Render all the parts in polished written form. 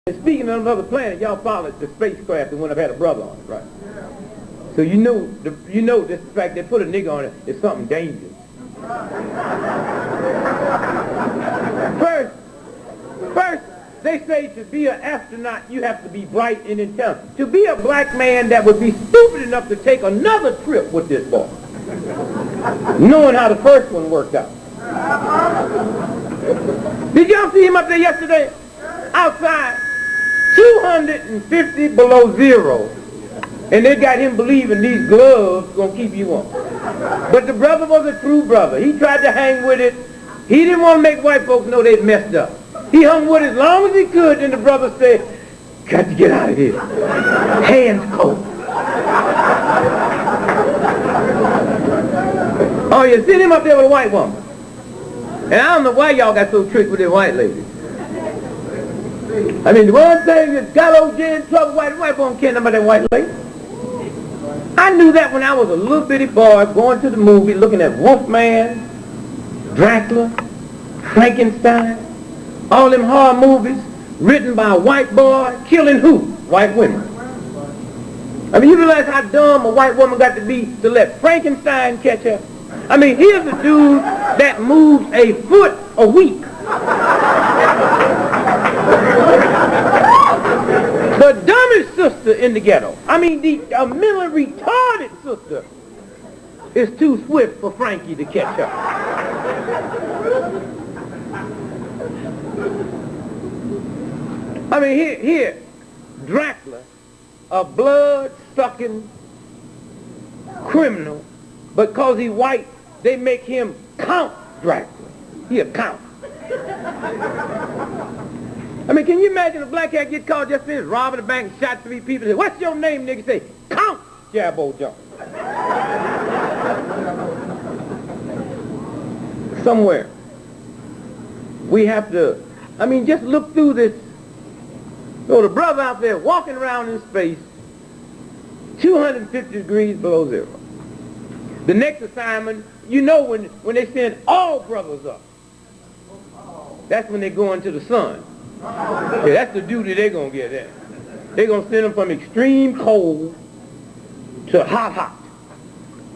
And speaking of another planet, y'all followed the spacecraft that wouldn't have had a brother on it, right? So you know this fact they put a nigger on it is something dangerous. First, they say to be an astronaut, you have to be bright and intelligent. To be a black man that would be stupid enough to take another trip with this boy, knowing how the first one worked out. Did y'all see him up there yesterday? Outside, 250 below zero. And they got him believing these gloves gonna keep you warm. But the brother was a true brother. He tried to hang with it. He didn't want to make white folks know they'd messed up. He hung with it as long as he could, and the brother said, got to get out of here. Hands cold. Oh, you seen him up there with a white woman. And I don't know why y'all got so tricked with them white ladies. I mean, the one thing that got OJ in trouble, white woman can't know about that white lady. I knew that when I was a little bitty boy going to the movie looking at Wolfman, Dracula, Frankenstein, all them horror movies written by a white boy killing who? White women. I mean, you realize how dumb a white woman got to be to let Frankenstein catch her? I mean, here's a dude that moves a foot a week. The dumbest sister in the ghetto. I mean, the mentally retarded sister is too swift for Frankie to catch her. I mean, here, Dracula, a blood-sucking criminal, but because he's white, they make him Count Dracula. He a count. I mean, can you imagine a black cat get caught just finished robbing a bank and shot 3 people? Say, what's your name, nigga? Say, Count Jabbo Jones. Somewhere. We have to, I mean, just look through this. So the brother out there walking around in space, 250 degrees below zero. The next assignment, you know when they send all brothers up, that's when they go into the sun. Yeah, that's the duty they're going to get there. They're going to send them from extreme cold to hot.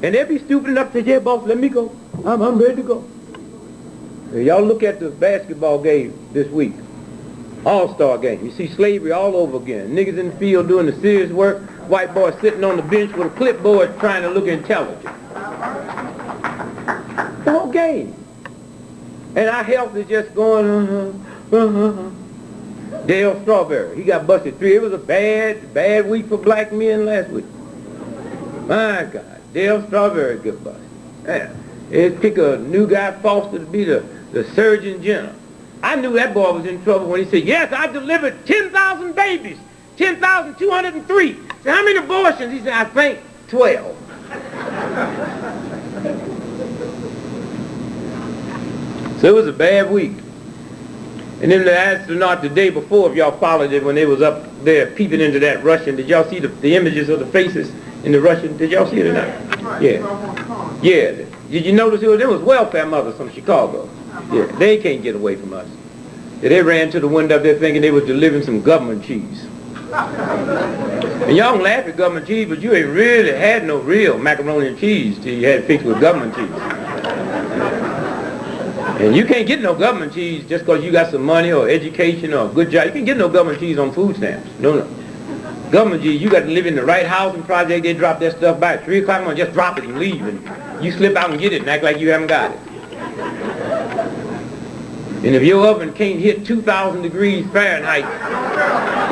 And they'll be stupid enough to say, yeah, boss, let me go. I'm ready to go. Y'all look at the basketball game this week. All-star game. You see slavery all over again. Niggas in the field doing the serious work. White boys sitting on the bench with a clipboard trying to look intelligent. The whole game. And our health is just going, Dale Strawberry, he got busted 3. It was a bad week for black men last week. My God, Dale Strawberry got busted. Yeah. It pick a new guy, Foster, to be the Surgeon General. I knew that boy was in trouble when he said, yes, I delivered 10,000 babies, 10,203. So how many abortions? He said, I think 12. So it was a bad week. And then the astronaut the day before, if y'all followed it, when they was up there peeping into that Russian, did y'all see the images of the faces in the Russian? Did y'all see it or not? Yeah. Yeah. Did you notice there was welfare mothers from Chicago? Yeah. They can't get away from us. Yeah, they ran to the window up there thinking they was delivering some government cheese. And y'all can laugh at government cheese, but you ain't really had no real macaroni and cheese till you had it fixed with government cheese. And you can't get no government cheese just because you got some money or education or a good job. You can't get no government cheese on food stamps. No. Government cheese, you got to live in the right housing project. They drop that stuff by 3 o'clock in the morning, just drop it and leave. And you slip out and get it and act like you haven't got it. And if your oven can't hit 2,000 degrees Fahrenheit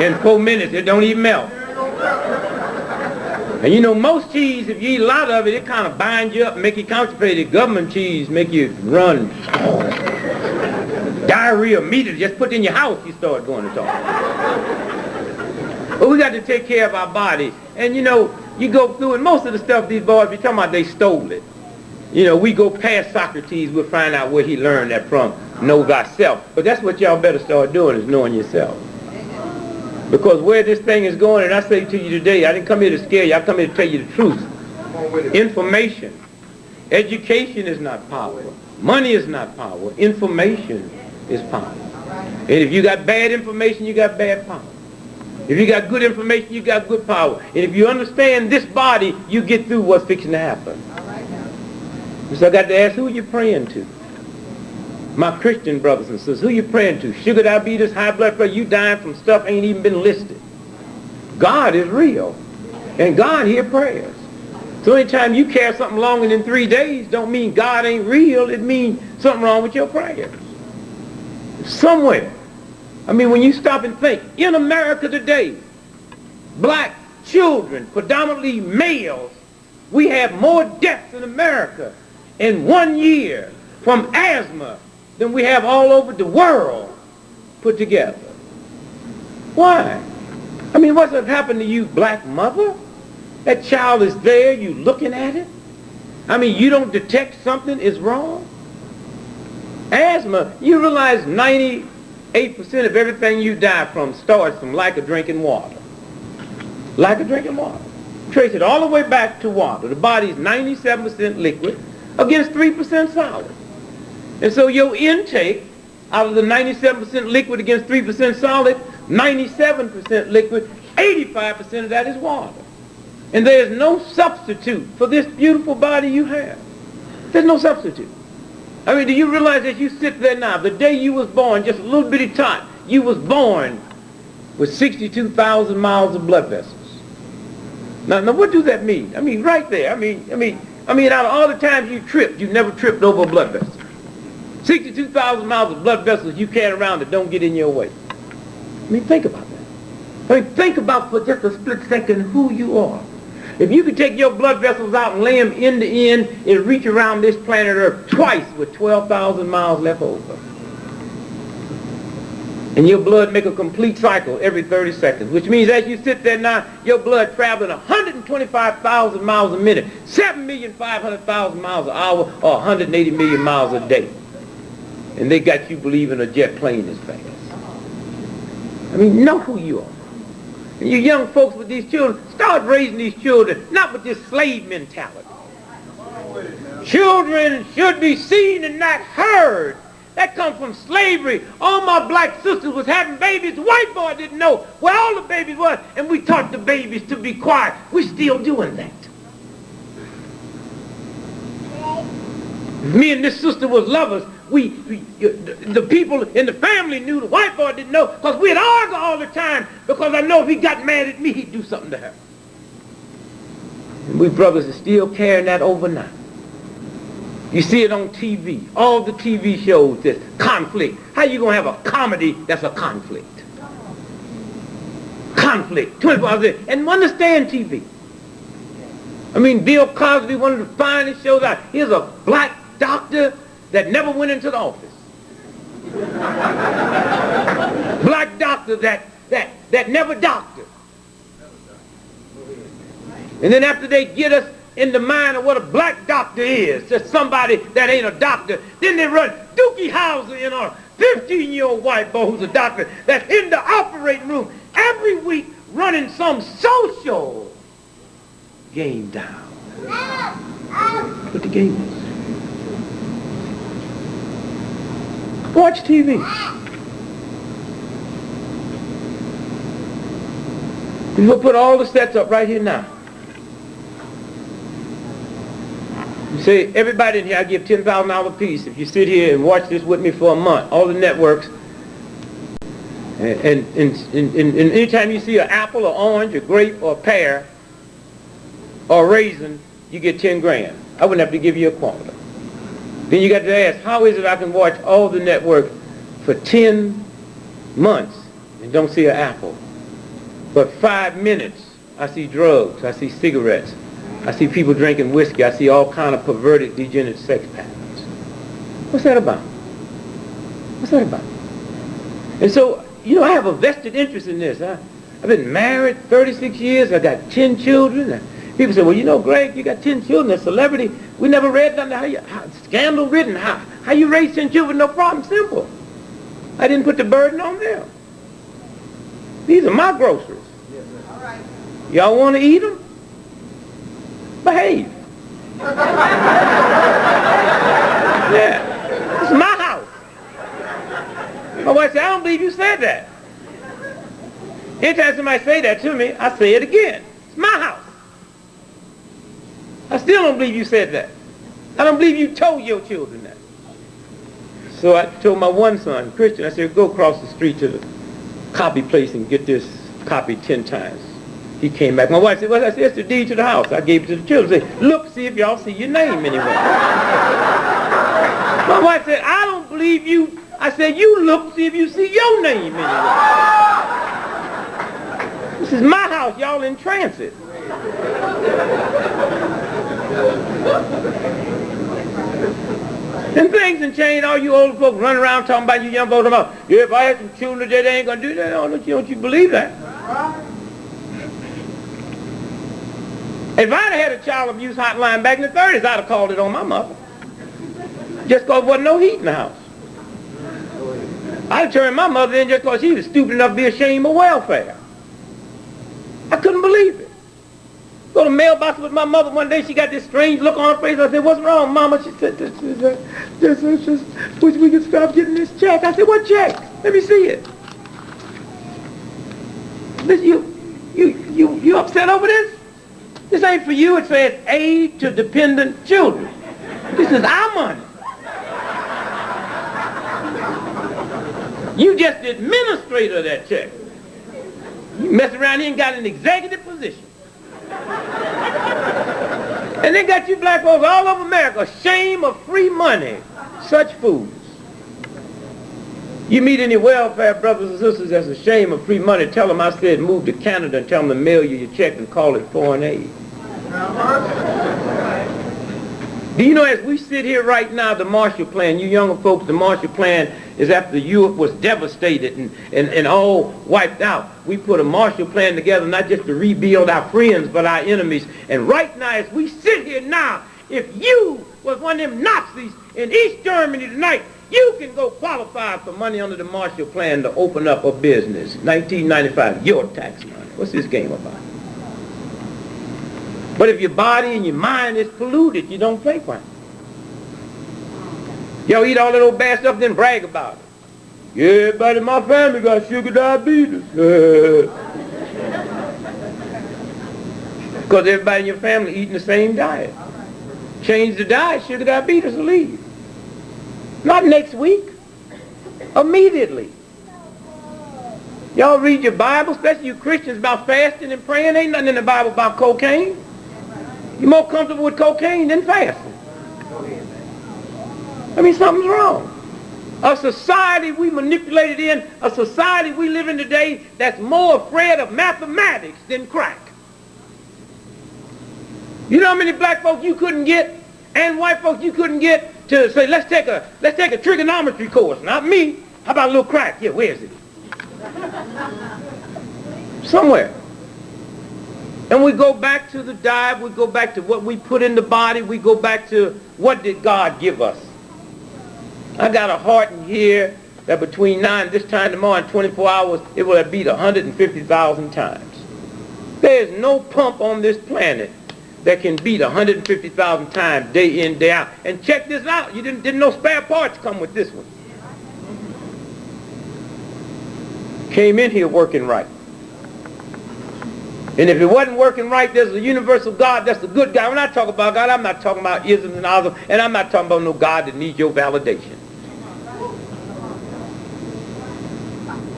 in 4 minutes, it don't even melt. And you know, most cheese, if you eat a lot of it, it kind of binds you up and make you constipated. Government cheese make you run diarrhea immediately. Just put it in your house, you start going to talk. But we got to take care of our bodies. And you know, you go through it. Most of the stuff these boys be talking about, they stole it. You know, we go past Socrates, we'll find out where he learned that from. Know thyself. But that's what y'all better start doing, is knowing yourself. Because where this thing is going, and I say to you today, I didn't come here to scare you, I come here to tell you the truth. Information. Education is not power. Money is not power. Information is power. And if you got bad information, you got bad power. If you got good information, you got good power. And if you understand this body, you get through what's fixing to happen. So I got to ask, who are you praying to? My Christian brothers and sisters, who are you praying to? Sugar, diabetes, high blood pressure, you dying from stuff ain't even been listed. God is real. And God hears prayers. So anytime you carry something longer than 3 days, don't mean God ain't real. It means something wrong with your prayers. Somewhere. I mean, when you stop and think, in America today, black children, predominantly males, we have more deaths in America in 1 year from asthma than we have all over the world put together. Why? I mean, what's happened to you, black mother? That child is there, you looking at it? I mean, you don't detect something is wrong? Asthma, you realize 98% of everything you die from starts from lack of drinking water. Lack of drinking water. Trace it all the way back to water. The body's 97% liquid against 3% solid. And so your intake, out of the 97% liquid against 3% solid, 97% liquid, 85% of that is water. And there is no substitute for this beautiful body you have. There's no substitute. I mean, do you realize that you sit there now, the day you was born, just a little bitty tot, you was born with 62,000 miles of blood vessels. Now, what does that mean? I mean, right there. I mean, out of all the times you tripped, you never tripped over a blood vessel. 62,000 miles of blood vessels you carry around that don't get in your way. I mean, think about that. I mean, think about for just a split second who you are. If you could take your blood vessels out and lay them end to end and reach around this planet Earth twice with 12,000 miles left over. And your blood make a complete cycle every 30 seconds, which means as you sit there now, your blood traveling 125,000 miles a minute, 7,500,000 miles an hour, or 180 million miles a day. And they got you believing a jet plane is fast. I mean, know who you are. And you young folks with these children, start raising these children, not with this slave mentality. Children should be seen and not heard. That comes from slavery. All my black sisters was having babies. The white boy didn't know where all the babies were, and we taught the babies to be quiet. We're still doing that. Me and this sister was lovers. The people in the family knew, the white boy didn't know, because we'd argue all the time, because I know if he got mad at me, he'd do something to her. And we brothers are still carrying that over now. You see it on TV, all the TV shows, this conflict. How you going to have a comedy that's a conflict? Conflict, 24 hours a day. And understand TV. I mean, Bill Cosby, one of the finest shows out. Here's a black doctor that never went into the office. Black doctor that never doctored. And then after they get us in the mind of what a black doctor is, just somebody that ain't a doctor, then they run Dookie Howser in on a 15-year-old white boy who's a doctor that's in the operating room every week running some social game down. What the game is. Watch TV. We're going to put all the sets up right here now. You say, everybody in here, I give $10,000 a piece if you sit here and watch this with me for a month. All the networks. And anytime you see an apple or orange or grape or pear or raisin, you get 10 grand. I wouldn't have to give you a quarter. Then you got to ask, how is it I can watch all the networks for 10 months and don't see an apple? But 5 minutes, I see drugs, I see cigarettes, I see people drinking whiskey, I see all kind of perverted, degenerate sex patterns. What's that about? What's that about? And so, you know, I have a vested interest in this. I've been married 36 years, I got 10 children. People say, well, you know, Greg, you got 10 children, a celebrity. We never read nothing. How scandal written. How you raise 10 children with no problem? Simple. I didn't put the burden on them. These are my groceries. Y'all want to eat them? Behave. Yeah. It's my house. My wife said, I don't believe you said that. Anytime somebody say that to me, I say it again. It's my house. I still don't believe you said that. I don't believe you told your children that. So I told my one son, Christian, I said, go across the street to the copy place and get this copy 10 times. He came back. My wife said, well, I said, it's the deed to the house. I gave it to the children. I said, look, see if y'all see your name anywhere. My wife said, I don't believe you. I said, you look, see if you see your name anywhere. This is my house. Y'all in transit. And things have changed. All you old folks running around talking about you young folks about, yeah, if I had some children today, they ain't going to do that. Oh, don't you believe that? If I'd had a child abuse hotline back in the 30s, I'd have called it on my mother. Just because there wasn't no heat in the house. I'd turn my mother in just because she was stupid enough to be ashamed of welfare. I couldn't believe it. Go to the mailbox with my mother one day. She got this strange look on her face. I said, what's wrong, Mama? She said, just wish we could stop getting this check. I said, what check? Let me see it. You upset over this? This ain't for you. It says aid to dependent children. This is our money. You just the administrator of that check. You mess around here and got an executive position. And they got you black folks all over America ashamed of free money. Such fools. You meet any welfare brothers and sisters that's ashamed of free money, tell them I said move to Canada and tell them to mail you your check and call it foreign aid. Do you know, as we sit here right now, the Marshall Plan, you younger folks, the Marshall Plan is after Europe was devastated and all wiped out. We put a Marshall Plan together not just to rebuild our friends, but our enemies. And right now, as we sit here now, if you was one of them Nazis in East Germany tonight, you can go qualify for money under the Marshall Plan to open up a business. 1995, your tax money. What's this game about? But if your body and your mind is polluted, you don't think right. Y'all eat all that old bad stuff, then brag about it. Yeah, everybody in my family got sugar diabetes. Because everybody in your family eating the same diet. Change the diet, sugar diabetes will leave. Not next week. Immediately. Y'all read your Bible, especially you Christians, about fasting and praying. Ain't nothing in the Bible about cocaine. You're more comfortable with cocaine than fasting. I mean, something's wrong. A society we manipulated in, a society we live in today that's more afraid of mathematics than crack. You know how many black folks you couldn't get and white folks you couldn't get to say, let's take a trigonometry course. Not me. How about a little crack? Yeah, where is it? Somewhere. And we go back to the diet, we go back to what we put in the body, we go back to what did God give us. I got a heart in here that between now and this time tomorrow in 24 hours, it will have beat 150,000 times. There's no pump on this planet that can beat 150,000 times day in, day out. And check this out, you didn't know spare parts come with this one. Came in here working right. And if it wasn't working right, there's a universal God that's a good guy. When I talk about God, I'm not talking about isms and isms, and I'm not talking about no God that needs your validation.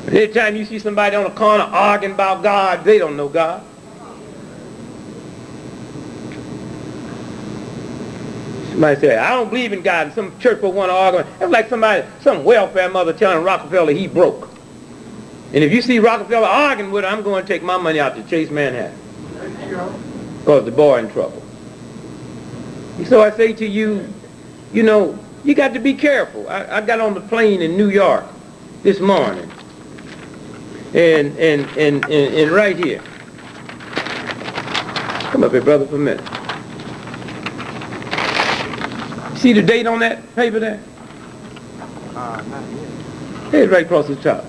Anytime you see somebody on the corner arguing about God, they don't know God. Somebody say, I don't believe in God, and some church folk want to argue. It's like some welfare mother telling Rockefeller he broke. And if you see Rockefeller arguing with her, I'm going to take my money out to Chase Manhattan. Because the boy in trouble. So I say to you, you know, you got to be careful. I got on the plane in New York this morning. And right here. Come up here, brother, for a minute. See the date on that paper there? Not yet. It's right across the top.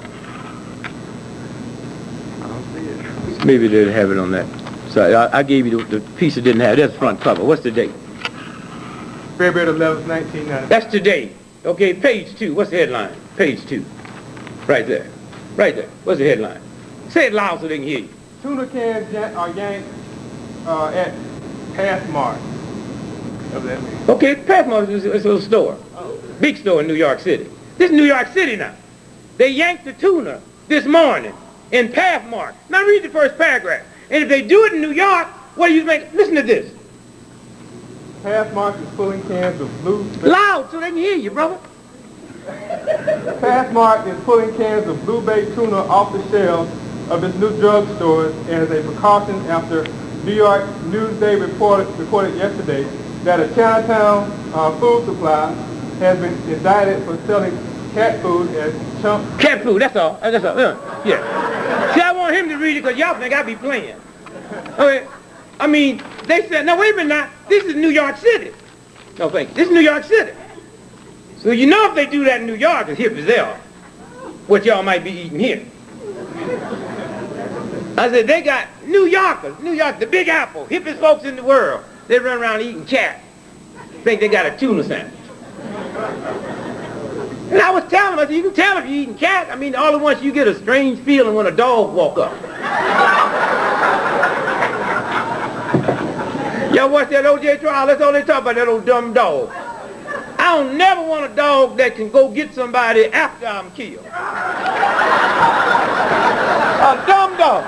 Maybe they didn't have it on that. So I gave you the piece that didn't have it. That's the front cover. What's the date? February 11th, 1990. That's today. Okay, page 2. What's the headline? Page 2. Right there. Right there. What's the headline? Say it loud so they can hear you. Tuna cans are yanked at Pathmark. Okay, Pathmark is a little store. Big store in New York City. This is New York City now. They yanked the tuna this morning in Pathmark. Now read the first paragraph. And if they do it in New York, what do you think? Listen to this. Pathmark is pulling cans of blue... Loud so they can hear you, brother. Pathmark is pulling cans of blue bay tuna off the shelves of its new drugstores as a precaution after New York Newsday reported yesterday that a Chinatown food supply has been indicted for selling cat food as chunks. Cat food, that's all. That's all. Yeah. See, I want him to read it because y'all think I be playing. Okay. I mean, they said, now wait a minute now, this is New York City. No, thank you. This is New York City. So you know if they do that in New York, as hip as they are, what y'all might be eating here. I said, they got New Yorkers, New York, the Big Apple, hippest folks in the world. They run around eating cat. Think they got a tuna sandwich. And I was telling them, I said, you can tell if you're eating cat. I mean, all at once you get a strange feeling when a dog walk up. Y'all watch that O.J. trial? That's all they talk about, that old dumb dog. I don't never want a dog that can go get somebody after I'm killed. A dumb dog.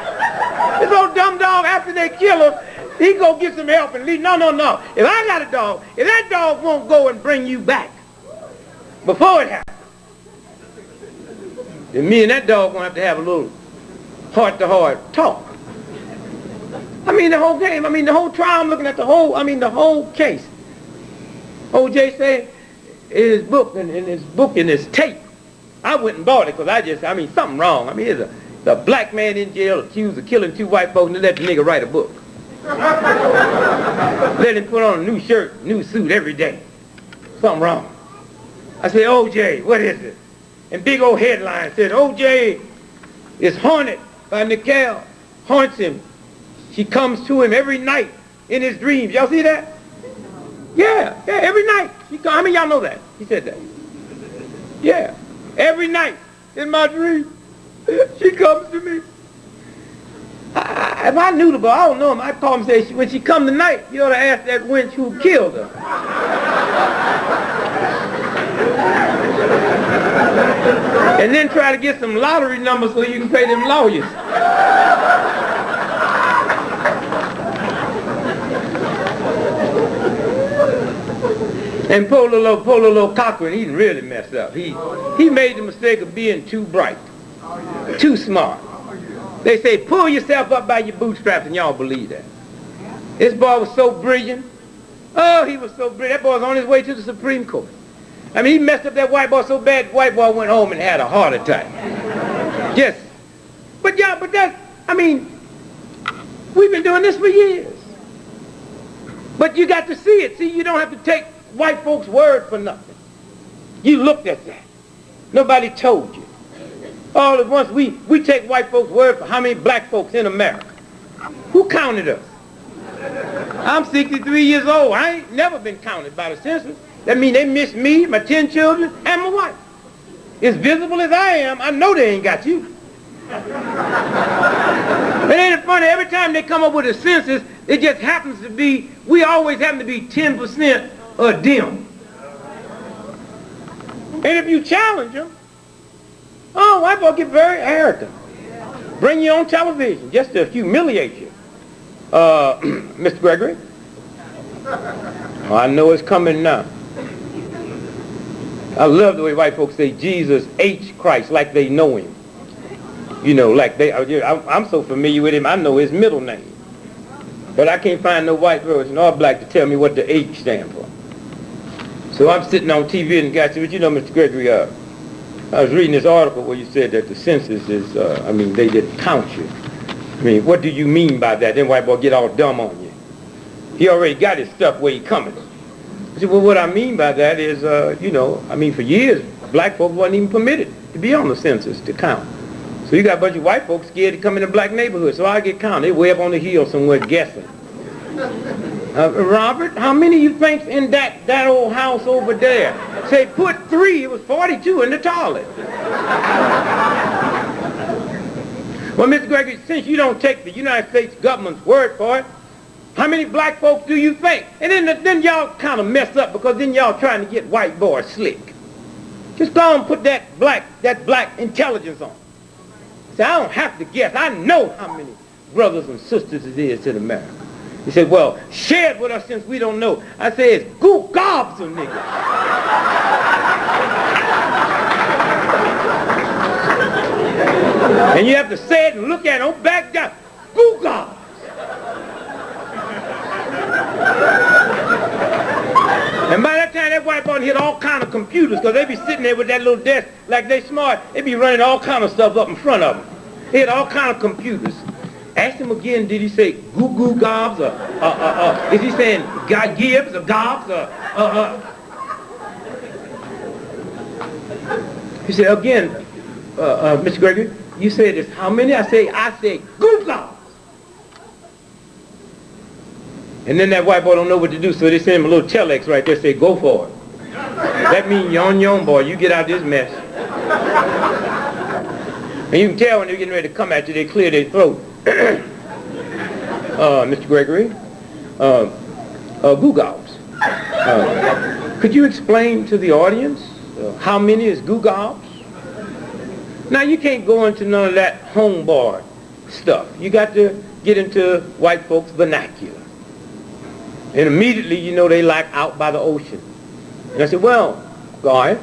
This old dumb dog, after they kill him, he go get some help and leave. No, no, no. If I got a dog, if that dog won't go and bring you back before it happens, then me and that dog gonna have to have a little heart-to-heart talk. I mean, the whole game, I mean, the whole trial, I'm looking at the whole case. O.J. said in his book, in his tape, I went and bought it because something wrong. I mean, there's a black man in jail accused of killing 2 white folks, and they let the nigga write a book. Let him put on a new shirt, new suit every day. Something wrong. I said, O.J., what is it? And big old headline said, O.J. is haunted by Nicole, haunts him. She comes to him every night in his dreams. Y'all see that? Yeah, every night. How many of y'all know that? He said that. Yeah, every night in my dream, she comes to me. If I knew the boy, I don't know him, I'd call him and say, when she come tonight, you ought to ask that wench who killed her. And then try to get some lottery numbers so you can pay them lawyers. And poor little Cochran, he really messed up. He made the mistake of being too bright, too smart. They say, pull yourself up by your bootstraps, and y'all believe that. This boy was so brilliant. Oh, he was so brilliant. That boy was on his way to the Supreme Court. I mean, he messed up that white boy so bad, the white boy went home and had a heart attack. Yes. But that's, I mean, we've been doing this for years. But you got to see it. See, you don't have to take white folks' word for nothing. You looked at that. Nobody told you. All at once, we take white folks' word for how many black folks in America. Who counted us? I'm 63 years old. I ain't never been counted by the census. That means they missed me, my 10 children, and my wife. As visible as I am, I know they ain't got you. It ain't funny, every time they come up with a census, it just happens to be, we always happen to be 10% or dim. And if you challenge them, oh, white folks get very arrogant. Bring you on television just to humiliate you. Mr. Gregory? Oh, I know it's coming now. I love the way white folks say Jesus H. Christ like they know him. You know, like I'm so familiar with him, I know his middle name. But I can't find no white person or black to tell me what the H stands for. So I'm sitting on TV and the guy said, but you know, Mr. Gregory, I was reading this article where you said that the census is, they didn't count you. I mean, what do you mean by that? Then white boy get all dumb on you. He already got his stuff where he coming. I said, well, what I mean by that is, for years, black folks wasn't even permitted to be on the census to count. So you got a bunch of white folks scared to come in a black neighborhood. So I get counted. They way up on the hill somewhere guessing. Robert, how many you think's in that old house over there? Say, put 3, it was 42 in the toilet. Well, Mr. Gregory, since you don't take the United States government's word for it, how many black folks do you think? And then y'all kind of mess up because then y'all trying to get white boys slick. Just go and put that black intelligence on. Say, I don't have to guess. I know how many brothers and sisters it is in America. He said, well, share it with us since we don't know. I said, it's goo gobs of niggas. And you have to say it and look at it. Don't back down. Goo gobs. And by that time, that white boy hit all kind of computers because they be sitting there with that little desk like they smart. They be running all kind of stuff up in front of them. They had all kind of computers. Ask him again, did he say goo goo gobs or is he saying God gives or gobs or He said again, Mr. Gregory, you said this how many? I say goo gobs. And then that white boy don't know what to do, so they send him a little telex right there, say go for it. That means yon boy, you get out of this mess. And you can tell when they're getting ready to come at you, they clear their throat. Mr. Gregory, goo gobs. Could you explain to the audience how many is goo gobs? Now you can't go into none of that homeboard stuff. You got to get into white folks' vernacular. And immediately you know they like out by the ocean. And I said, well, go ahead.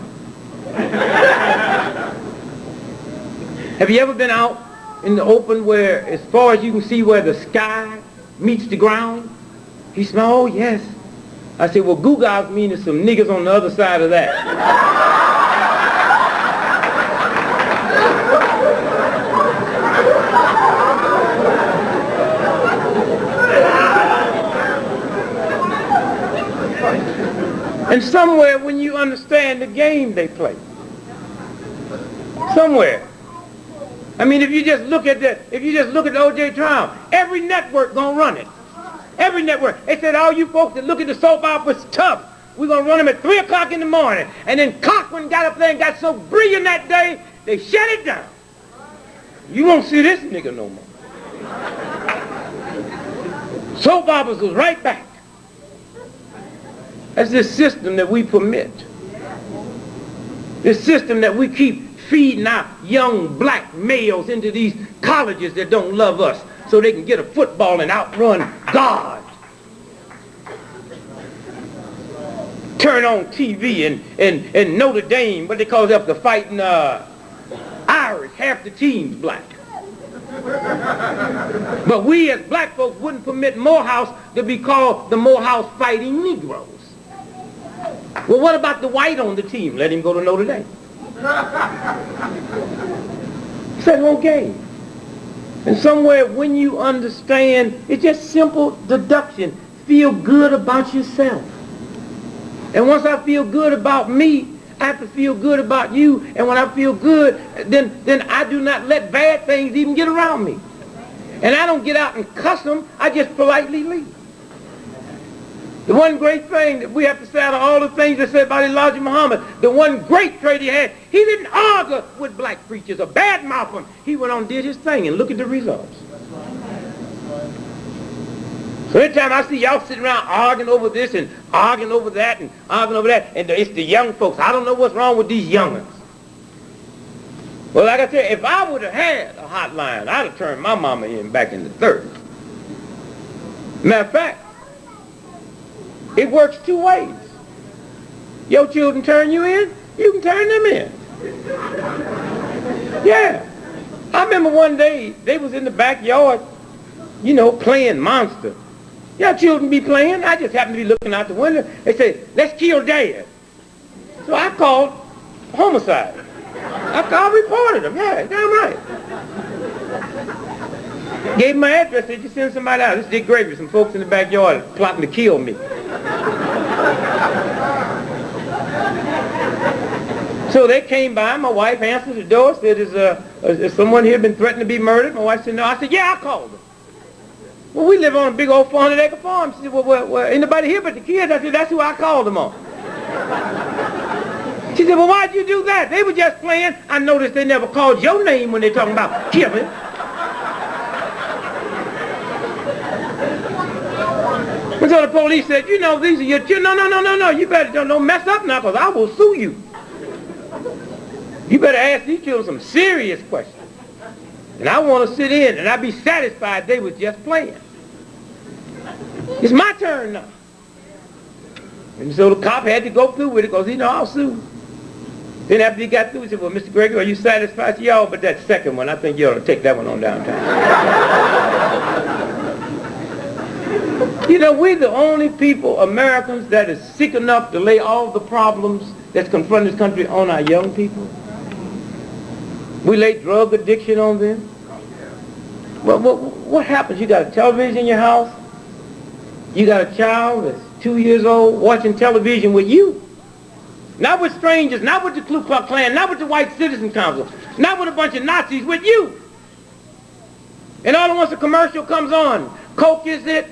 Have you ever been out in the open where as far as you can see where the sky meets the ground? He said, oh, yes. I said, well, goo gobs mean there's some niggas on the other side of that. And somewhere when you understand the game they play. Somewhere. I mean, if you just look at the O.J. trial, every network gonna run it. Every network. They said, all you folks that look at the soap operas tough. We're gonna run them at 3 o'clock in the morning. And then Cochran got up there and got so brilliant that day, they shut it down. You won't see this nigga no more. Soap operas was right back. That's this system that we permit. This system that we keep feeding our young black males into these colleges that don't love us so they can get a football and outrun God. Turn on TV and Notre Dame, what they call it up, the fighting Irish, half the team's black. But we as black folks wouldn't permit Morehouse to be called the Morehouse Fighting Negroes. Well, what about the white on the team? Let him go to Notre Dame. It's that whole game. And somewhere when you understand, it's just simple deduction. Feel good about yourself. And once I feel good about me, I have to feel good about you. And when I feel good, then I do not let bad things even get around me. And I don't get out and cuss them. I just politely leave. The one great thing that we have to say out of all the things that said about Elijah Muhammad, the one great trait he had, he didn't argue with black preachers or badmouth them. He went on and did his thing, and look at the results. So anytime I see y'all sitting around arguing over this and arguing over that and arguing over that, and it's the young folks, I don't know what's wrong with these young'uns. Well, like I said, if I would have had a hotline, I'd have turned my mama in back in the 30s. Matter of fact, it works 2 ways. Your children turn you in, you can turn them in. Yeah. I remember one day, they was in the backyard, you know, playing monster. Your children be playing. I just happened to be looking out the window. They said, let's kill Dad. So I called homicide. I reported them. Yeah, damn right. Gave him my address. Said, you send somebody out. This is Dick Gregory. Some folks in the backyard plotting to kill me. So they came by. My wife answered the door. Said, is someone here been threatened to be murdered? My wife said, no. I said, yeah, I called them. Well, we live on a big old 400-acre farm. She said, well, anybody here but the kids? I said, that's who I called them on. She said, well, why'd you do that? They were just playing. I noticed they never called your name when they're talking about killing. And so the police said, you know, these are your children. No, you better don't mess up now, because I will sue you. You better ask these children some serious questions. And I want to sit in, and I'd be satisfied they was just playing. It's my turn now. And so the cop had to go through with it, because he know I'll sue. Then after he got through, he said, well, Mr. Gregory, are you satisfied? I said, yeah, but that second one, I think you ought to take that one on downtown. You know, we're the only people, Americans, that is sick enough to lay all the problems that's confronting this country on our young people. We lay drug addiction on them. Well, what happens? You got a television in your house. You got a child that's 2 years old watching television with you. Not with strangers, not with the Ku Klux Klan, not with the White Citizen Council, not with a bunch of Nazis, with you. And all at once a commercial comes on. Coke is it.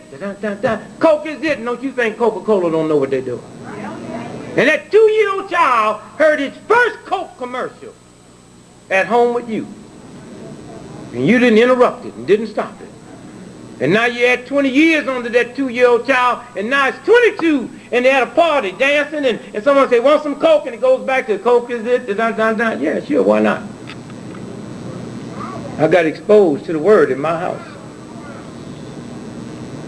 Coke is it. And don't you think Coca-Cola don't know what they're doing? And that 2-year-old child heard his first Coke commercial at home with you. And you didn't interrupt it and didn't stop it. And now you add 20 years onto that 2-year-old child, and now it's 22, and they're at a party dancing, and someone say, want some Coke? And it goes back to Coke is it? Yeah, sure, why not? I got exposed to the word in my house.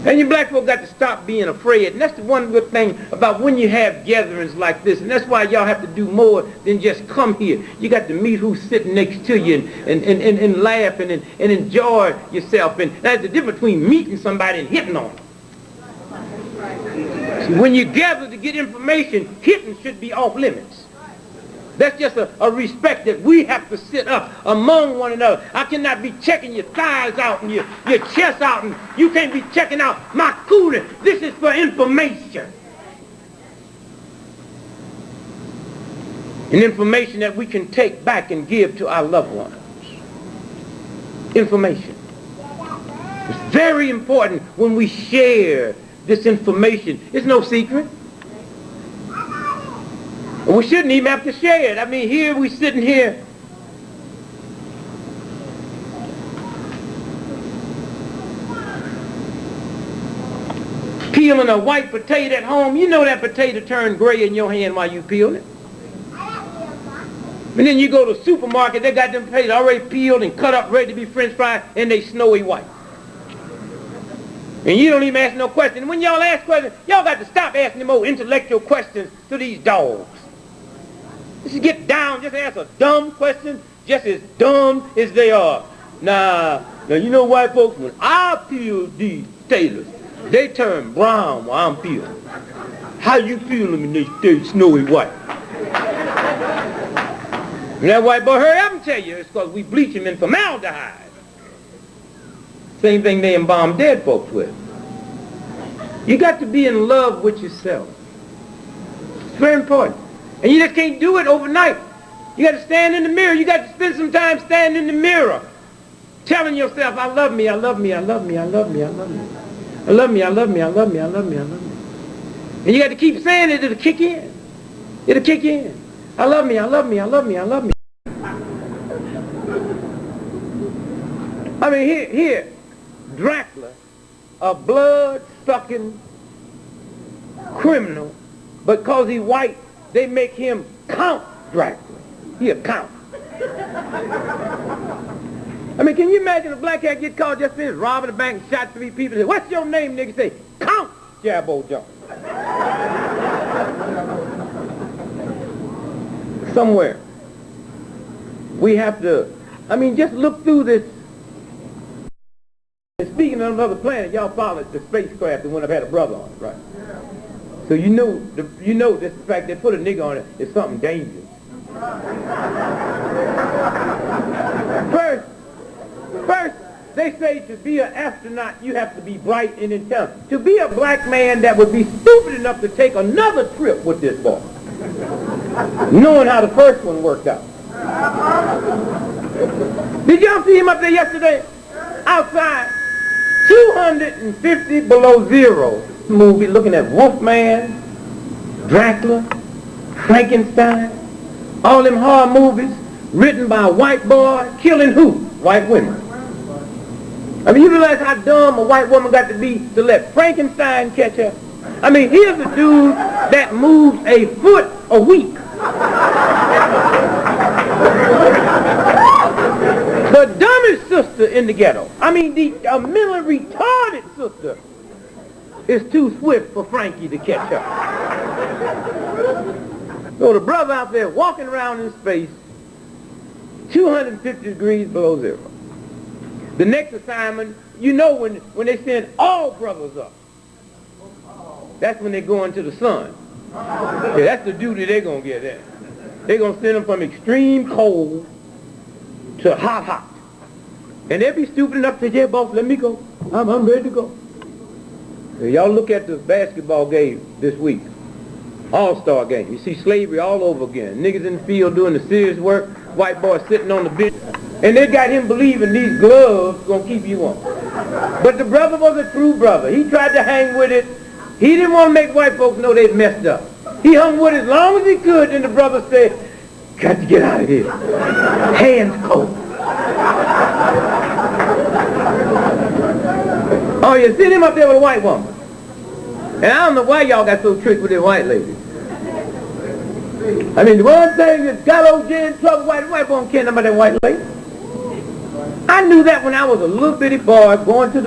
And you black folk got to stop being afraid. And that's the one good thing about when you have gatherings like this. And that's why y'all have to do more than just come here. You got to meet who's sitting next to you and laugh and enjoy yourself. And that's the difference between meeting somebody and hitting on them. See, when you gather to get information, hitting should be off limits. That's just a respect that we have to sit up among one another. I cannot be checking your thighs out and your chest out, and you can't be checking out my coolie. This is for information. And information that we can take back and give to our loved ones. Information. It's very important when we share this information. It's no secret. We shouldn't even have to share it. I mean, here we sitting here. Peeling a white potato at home. You know that potato turned gray in your hand while you peeling it. And then you go to the supermarket, they got them potatoes already peeled and cut up, ready to be French fried, and they snowy white. And you don't even ask no questions. When y'all ask questions, y'all got to stop asking more intellectual questions to these dogs. Just get down, just ask a dumb question, just as dumb as they are. Now you know white folks, when I peel these potatoes, they turn brown while I'm peeling. How you peel them and they stay snowy white? And that white boy, hurry up and tell you, it's because we bleach them in formaldehyde. Same thing they embalm dead folks with. You got to be in love with yourself. It's very important. And you just can't do it overnight. You got to stand in the mirror. You got to spend some time standing in the mirror, telling yourself, I love me, I love me, I love me, I love me, I love me. I love me, I love me, I love me, I love me, I love me. And you got to keep saying it, it'll kick in. It'll kick in. I love me, I love me, I love me, I love me. I mean, here, Dracula, a blood-sucking criminal, but because he's white, they make him Count Dracula. He a count. I mean, can you imagine a black cat get caught just finished robbing a bank and shot 3 people? Say, what's your name, nigga? Say, Count Jabbo Jones. Somewhere. We have to, I mean, just look through this. And speaking of another planet, y'all followed the spacecraft that went up had a brother on it, right? So you know this fact they put a nigga on it is something dangerous. First, they say to be an astronaut, you have to be bright and intelligent. To be a black man that would be stupid enough to take another trip with this boy, knowing how the first one worked out. Did y'all see him up there yesterday? Outside, 250 below zero movie looking at Wolfman, Dracula, Frankenstein, all them horror movies written by a white boy killing who? White women. I mean, you realize how dumb a white woman got to be to let Frankenstein catch her? I mean, here's a dude that moves a foot a week. The dumbest sister in the ghetto. I mean, the mentally retarded sister is too swift for Frankie to catch her. So the brother out there walking around in space, 250 degrees below zero. The next assignment, you know when they send all brothers up, that's when they go into the sun. Yeah, that's the duty they're going to get at. They're going to send them from extreme cold to hot. And they'll be stupid enough to say, yeah, boss, let me go. I'm ready to go. Y'all look at the basketball game this week. All-star game. You see slavery all over again. Niggas in the field doing the serious work. White boys sitting on the bench. And they got him believing these gloves going to keep you warm. But the brother was a true brother. He tried to hang with it. He didn't want to make white folks know they'd messed up. He hung with it as long as he could, and the brother said, got to get out of here. Hands cold. Oh, you sent him up there with a white woman. And I don't know why y'all got so tricked with them white ladies. I mean, the one thing that got OJ in trouble, white woman can't know about that white lady. I knew that when I was a little bitty boy going to the